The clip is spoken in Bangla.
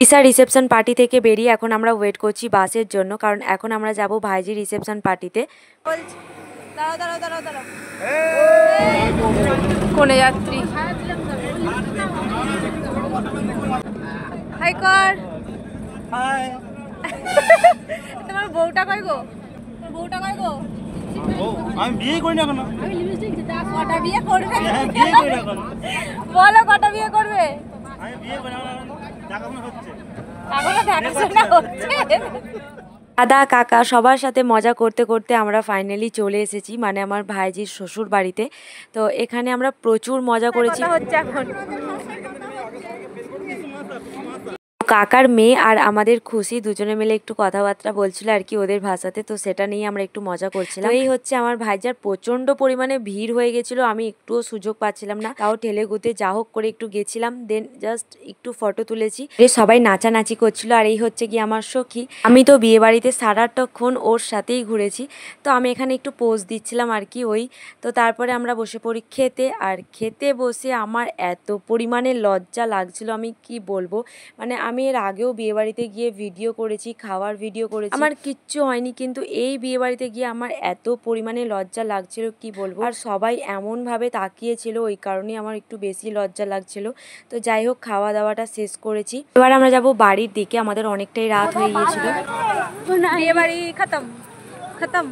ঈশা রিসেপশন পার্টি থেকে বেরিয়ে এখন আমরা ওয়েট করছি বাসের জন্য, কারণ এখন আমরা যাব ভাইজি রিসেপশন পার্টিতে। কোনে যাত্রী হাই কর। তোমার বউটা কই গো? বউটা কই গো? আমি বিয়ে করি না কেন? কটা বিয়ে করবে? বলো কটা বিয়ে করবে? আমি বিয়ে করি না, দেখাশোনা হচ্ছে। এখনো দেখাশোনা হচ্ছে। দাদা কাকা সবার সাথে মজা করতে করতে আমরা ফাইনালি চলে এসেছি, মানে আমার ভাইজির শ্বশুর বাড়িতে। তো এখানে আমরা প্রচুর মজা করেছি। হচ্ছে এখন কাকার মেয়ে আর আমাদের খুশি দুজনে মিলে একটু কথাবার্তা বলছিল আর কি ওদের ভাষাতে, তো সেটা নিয়ে আমরা একটু মজা করছিলাম। এই হচ্ছে আমার ভাইজার প্রচন্ড পরিমাণে ভিড় হয়ে গেছিল, আমি একটুও সুযোগ পাচ্ছিলাম না, তাও ঠেলে গুতে যা হোক করে একটু গেছিলাম, দেন জাস্ট একটু ফটো তুলেছি। সবাই নাচানাচি করছিল। আর এই হচ্ছে কি আমার সখী, আমি তো বিয়ে বাড়িতে সারাটাক্ষণ ওর সাথেই ঘুরেছি, তো আমি এখানে একটু পোজ দিচ্ছিলাম আর কি তো তারপরে আমরা বসে পড়ি খেতে। আর খেতে বসে আমার এত পরিমাণে লজ্জা লাগছিল আমি কি বলবো, মানে আমি এর আগেও বিয়েবাড়িতে গিয়ে ভিডিও করেছি, খাওয়ার ভিডিও করেছি, আমার কিচ্ছু হয়নি, কিন্তু এই বিয়েবাড়িতে গিয়ে আমার এত পরিমাণে লজ্জা লাগছিল কি বলবো। আর সবাই এমনভাবে তাকিয়েছিল, ওই কারণেই আমার একটু বেশি লজ্জা লাগছিল। তো যাই হোক, খাওয়া দাওয়াটা শেষ করেছি, এবার আমরা যাব বাড়ির দিকে, আমাদের অনেকটাই রাত হয়ে গিয়েছিল। বিয়ে বাড়ি খতম খতম।